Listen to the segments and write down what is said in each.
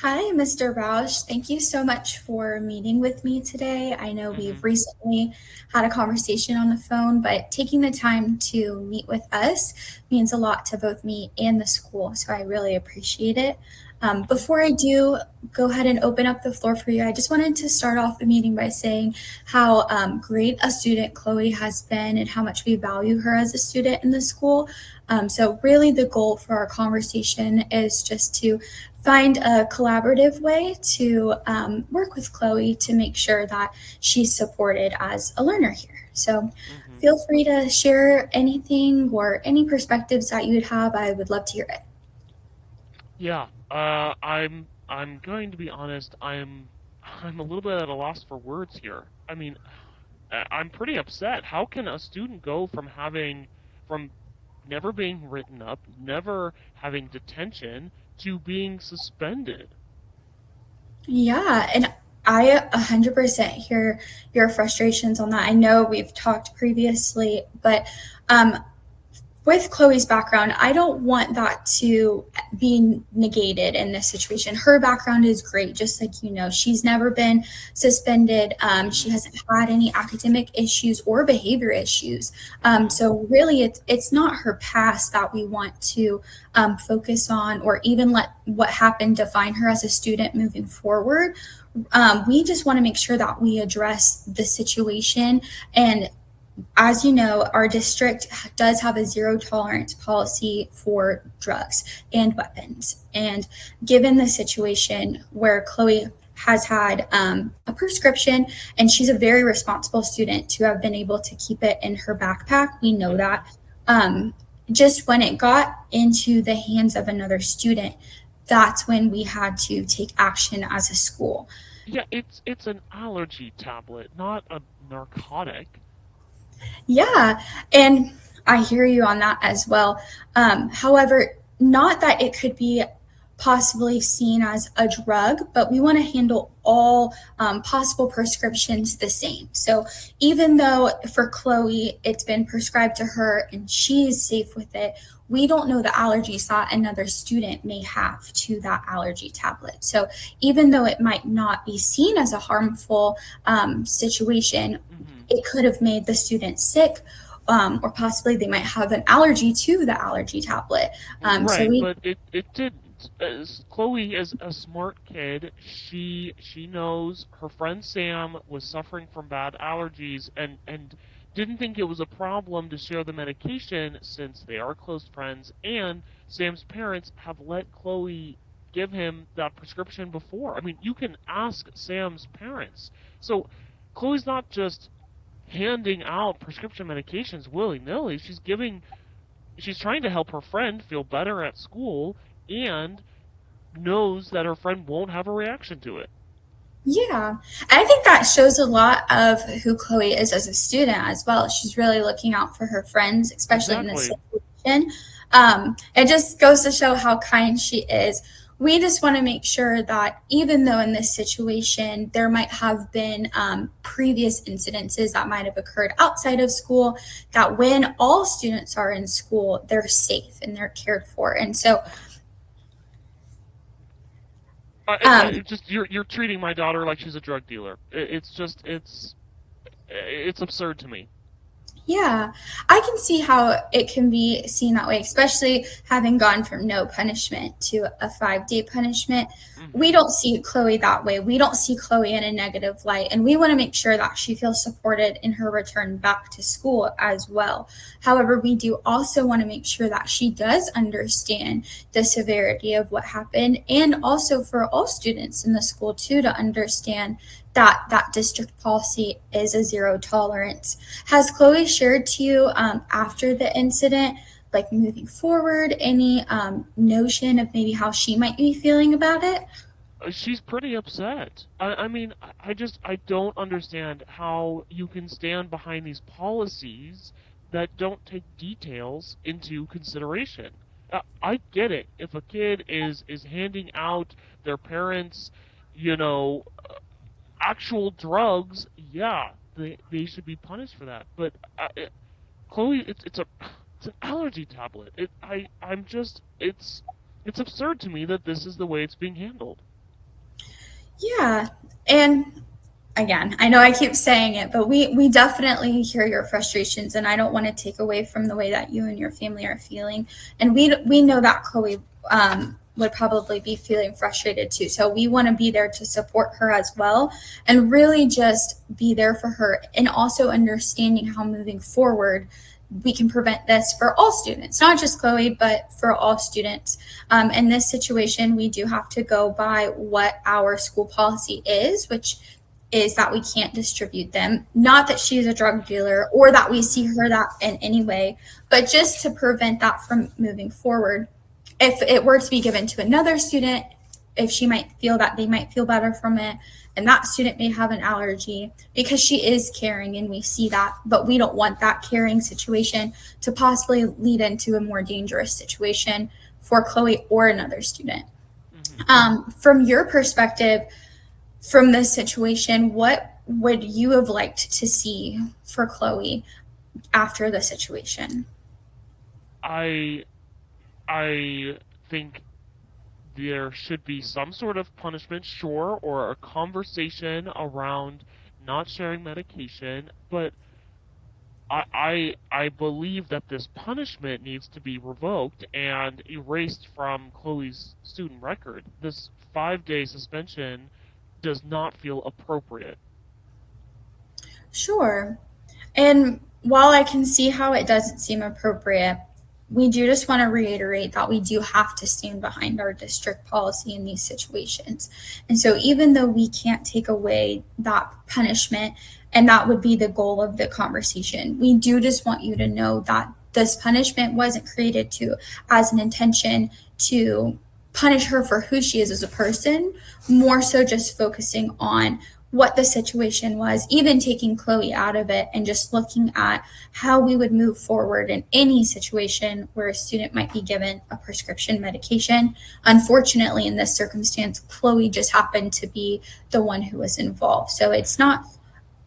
Hi, Mr. Roush. Thank you so much for meeting with me today. I know we've hmm recently had a conversation on the phone, but taking the time to meet with us means a lot to both me and the school, so I really appreciate it. hmm Before I do go ahead and open up the floor for you, I just wanted to start off the meeting by saying how great a student Chloe has been and how much we value her as a student in the school. So, really, the goal for our conversation is just to find a collaborative way to work with Chloe to make sure that she's supported as a learner here. So hmm feel free to share anything or any perspectives that you would have. I would love to hear it. Yeah, I'm going to be honest. I'm a little bit at a loss for words here. I mean, I'm pretty upset. How can a student go from never being written up, never having detention, to being suspended? Yeah, and I 100% hear your frustrations on that. I know we've talked previously, but um, with Chloe's background, I don't want that to be negated in this situation. Her background is great, just like you know. She's never been suspended. She hmm hasn't had any academic issues or behavior issues. hmm So really, it's not her past that we want to focus on, or even let what happened define her as a student moving forward. We just want to make sure that we address the situation and as you know, our district does have a zero tolerance policy for drugs and weapons. And given the situation where Chloe has had a prescription and she's a very responsible student to have been able to keep it in her backpack, we know hmm that. Um, just when it got into the hands of another student, that's when we had to take action as a school. Yeah, it's an allergy tablet, not a narcotic. Yeah, and I hear you on that as well. However, not that it could be possibly seen as a drug, but we want to handle all possible prescriptions the same. So even though for Chloe it's been prescribed to her and she's safe with it, we don't know the allergies that another student may have to that allergy tablet. So even though it might not be seen as a harmful situation, hmm it could have made the student sick, or possibly they might have an allergy to the allergy tablet. So Right, we, but it didn't. As Chloe is a smart kid. She knows her friend Sam was suffering from bad allergies and didn't think it was a problem to share the medication since they are close friends and Sam's parents have let Chloe give him that prescription before. I mean, you can ask Sam's parents. So Chloe's not just handing out prescription medications willy-nilly. She's trying to help her friend feel better at school and knows that her friend won't have a reaction to it. yeah, I think that shows a lot of who Chloe is as a student as well. She's really looking out for her friends, especially in this Exactly. situation. It just goes to show how kind she is. We just want to make sure that even though in this situation there might have been previous incidences that might have occurred outside of school, that when all students are in school, they're safe and they're cared for. And so, um, It just you're treating my daughter like she's a drug dealer. It's absurd to me. yeah, I can see how it can be seen that way, especially having gone from no punishment to a 5 day punishment. We hmm don't see Chloe that way. We don't see Chloe in a negative light, and we want to make sure that she feels supported in her return back to school as well. However, we do also want to make sure that she does understand the severity of what happened, and also for all students in the school too to understand that that district policy is a zero tolerance. Has Chloe shared to you after the incident, like moving forward, any notion of maybe how she might be feeling about it? She's pretty upset. I mean, I don't understand how you can stand behind these policies that don't take details into consideration. I get it. If a kid is handing out their parents, you know, actual drugs, yeah, they should be punished for that. But Chloe, it's an allergy tablet. I'm just it's absurd to me that this is the way it's being handled. Yeah. And again, I know I keep saying it, but we definitely hear your frustrations, and I don't want to take away from the way that you and your family are feeling. And we know that Chloe would probably be feeling frustrated too. So we want to be there to support her as well, and really just be there for her, and also understanding how moving forward we can prevent this for all students, not just Chloe, but for all students. In this situation, we do have to go by what our school policy is, which is that we can't distribute them. Not that she's a drug dealer or that we see her that in any way, but just to prevent that from moving forward. If it were to be given to another student, if she might feel that they might feel better from it, and that student may have an allergy because she is caring and we see that, but we don't want that caring situation to possibly lead into a more dangerous situation for Chloe or another student. Hmm. From your perspective, from this situation, what would you have liked to see for Chloe after the situation? I I think there should be some sort of punishment, sure, or a conversation around not sharing medication, but I believe that this punishment needs to be revoked and erased from Chloe's student record. This 5-day suspension does not feel appropriate. Sure. And while I can see how it doesn't seem appropriate, we do just want to reiterate that we do have to stand behind our district policy in these situations. And so, even though we can't take away that punishment, and that would be the goal of the conversation, we do just want you to know that this punishment wasn't created to as an intention to punish her for who she is as a person, more so just focusing on what the situation was, even taking Chloe out of it and just looking at how we would move forward in any situation where a student might be given a prescription medication. Unfortunately, in this circumstance, Chloe just happened to be the one who was involved. So it's not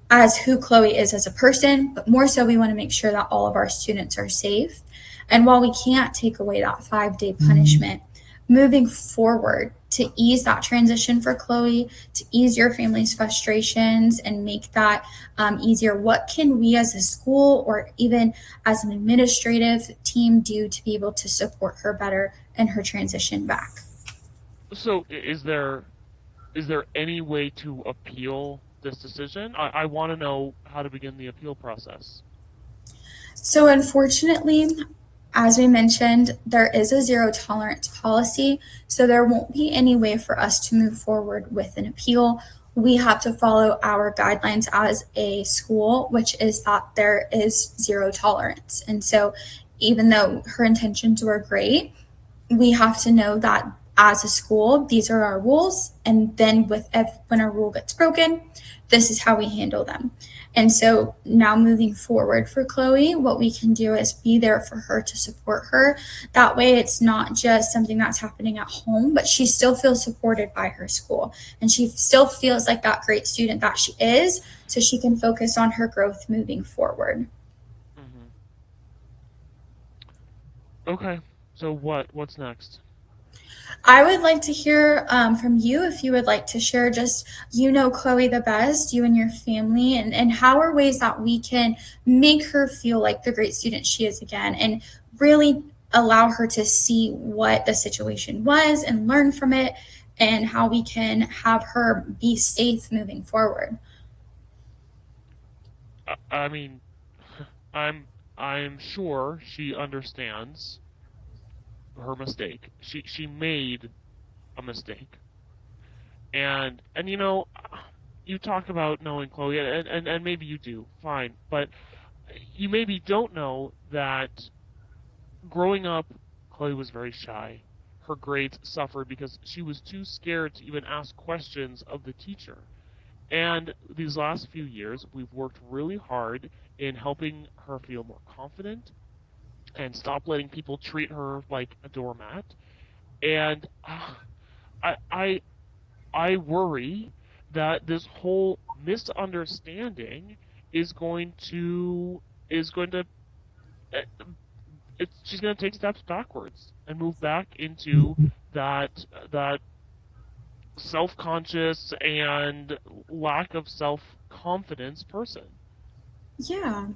as who Chloe is as a person, but more so we want to make sure that all of our students are safe. And while we can't take away that 5 day punishment, moving forward to ease that transition for Chloe, to ease your family's frustrations and make that easier, what can we as a school or even as an administrative team do to be able to support her better in her transition back? So, is there any way to appeal this decision? I want to know how to begin the appeal process. So, unfortunately, as we mentioned, there is a zero tolerance policy. So, there won't be any way for us to move forward with an appeal. We have to follow our guidelines as a school, which is that there is zero tolerance. And so, even though her intentions were great, we have to know that as a school, these are our rules. And then, when a rule gets broken, this is how we handle them. And so now moving forward for Chloe, what we can do is be there for her to support her. That way, it's not just something that's happening at home, but she still feels supported by her school. And she still feels like that great student that she is, so she can focus on her growth moving forward. Hmm. Okay. So what's next? I would like to hear from you if you would like to share just, you know, Chloe the best, you and your family, and how are ways that we can make her feel like the great student she is again and really allow her to see what the situation was and learn from it and how we can have her be safe moving forward. I mean, I'm sure she understands her mistake. She made a mistake. And you talk about knowing Chloe, and maybe you do, fine. But you maybe don't know that growing up, Chloe was very shy. Her grades suffered because she was too scared to even ask questions of the teacher. And these last few years, we've worked really hard in helping her feel more confident and stop letting people treat her like a doormat. And I, I, I worry that this whole misunderstanding is going to is going to uh, she's going to take steps backwards and move back into that self-conscious and lack of self-confidence person. Yeah.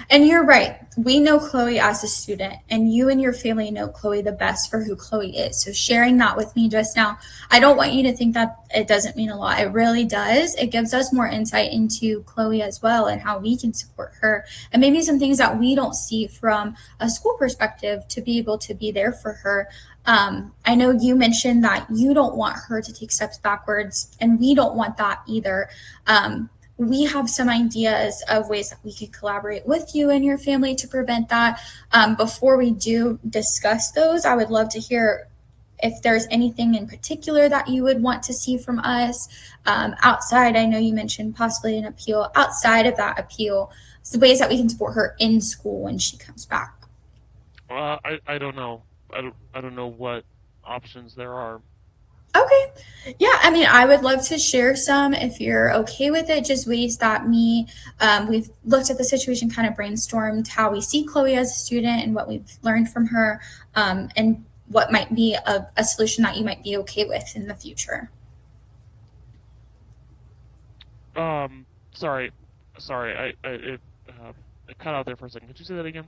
And you're right. We know Chloe as a student, and you and your family know Chloe the best for who Chloe is. So, sharing that with me just now, I don't want you to think that it doesn't mean a lot. It really does. It gives us more insight into Chloe as well and how we can support her, and maybe some things that we don't see from a school perspective to be able to be there for her. I know you mentioned that you don't want her to take steps backwards, and we don't want that either. We have some ideas of ways that we could collaborate with you and your family to prevent that. Before we do discuss those, I would love to hear if there's anything in particular that you would want to see from us outside. I know you mentioned possibly an appeal. Outside of that appeal, so ways that we can support her in school when she comes back. I don't know. I don't know what options there are. Okay. Yeah, I mean, I would love to share some if you're okay with it. Just ways that we've looked at the situation, kind of brainstormed how we see Chloe as a student and what we've learned from her, and what might be a solution that you might be okay with in the future. Sorry, it cut out there for a second. Could you say that again?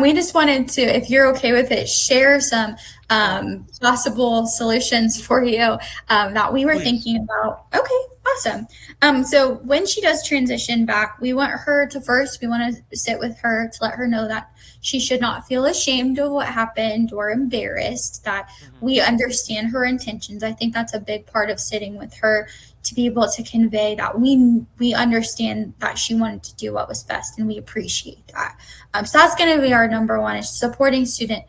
We just wanted to, if you're okay with it, share some Oh, possible solutions for you that we were please. thinking about. Okay, awesome. So when she does transition back, we want her to first, we want to sit with her to let her know that she should not feel ashamed of what happened or embarrassed, that Hmm. we understand her intentions. I think that's a big part of sitting with her to be able to convey that we understand that she wanted to do what was best and we appreciate that. So that's going to be our number one is supporting student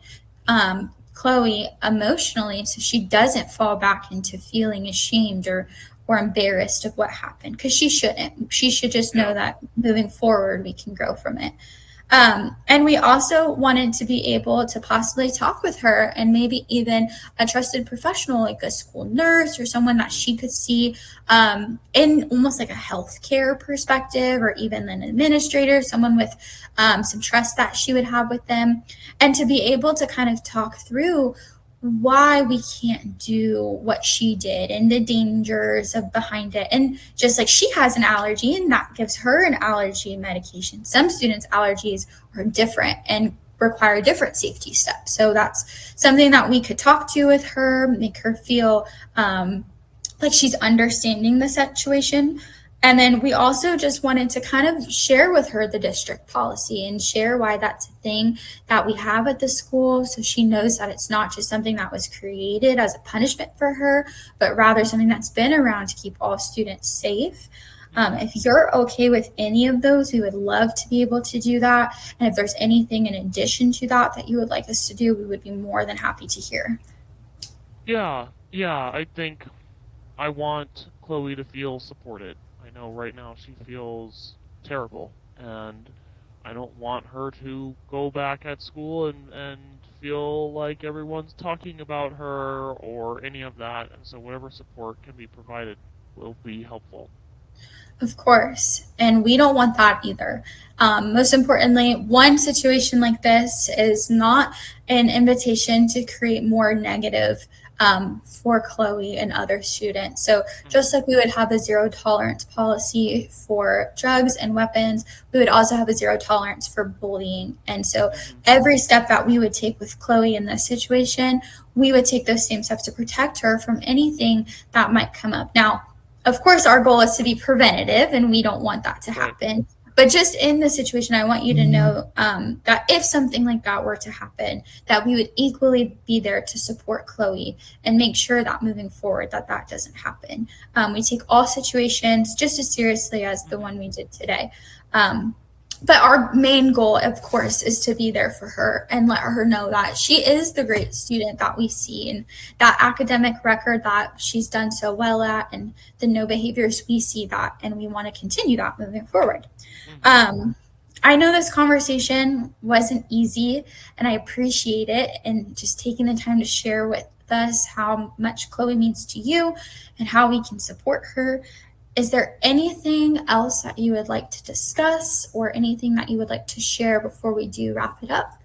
Chloe emotionally so she doesn't fall back into feeling ashamed or embarrassed of what happened because she shouldn't. She should just know Yeah. that moving forward we can grow from it. And we also wanted to be able to possibly talk with her and maybe even a trusted professional like a school nurse or someone that Mm. she could see in almost like a healthcare perspective or even an administrator, someone with some trust that she would have with them, and to be able to kind of talk through why we can't do what she did and the dangers of behind it. And just like she has an allergy and that gives her an allergy medication, some students allergies are different and require different safety steps. So that's something that we could talk to with her, make her feel like she's understanding the situation. And then we also just wanted to kind of share with her the district policy and share why that's a thing that we have at the school. So she knows that it's not just something that was created as a punishment for her, but rather something that's been around to keep all students safe. Hmm. If you're okay with any of those, we would love to be able to do that. And if there's anything in addition to that that you would like us to do, we would be more than happy to hear. Yeah, yeah, I think I want Chloe to feel supported. I know right now she feels terrible, and I don't want her to go back at school and feel like everyone's talking about her or any of that. And so whatever support can be provided will be helpful. Of course. And we don't want that either. Most importantly, one situation like this is not an invitation to create more negative for Chloe and other students. So, just Hmm. like we would have a zero tolerance policy for drugs and weapons, we would also have a zero tolerance for bullying. And so, Hmm. every step that we would take with Chloe in this situation, we would take those same steps to protect her from anything that might come up. Now, of course, our goal is to be preventative, and we don't want that to Right. happen. But just in the situation, I want you to know that if something like that were to happen, that we would equally be there to support Chloe and make sure that moving forward, that that doesn't happen. We take all situations just as seriously as the Hmm. one we did today. Um, but our main goal, of course, is to be there for her and let her know that she is the great student that we see and that academic record that she's done so well at and the no behaviors we see that and we want to continue that moving forward. Hmm. um, I know this conversation wasn't easy and I appreciate it and just taking the time to share with us how much Chloe means to you and how we can support her. Is there anything else that you would like to discuss or anything that you would like to share before we do wrap it up?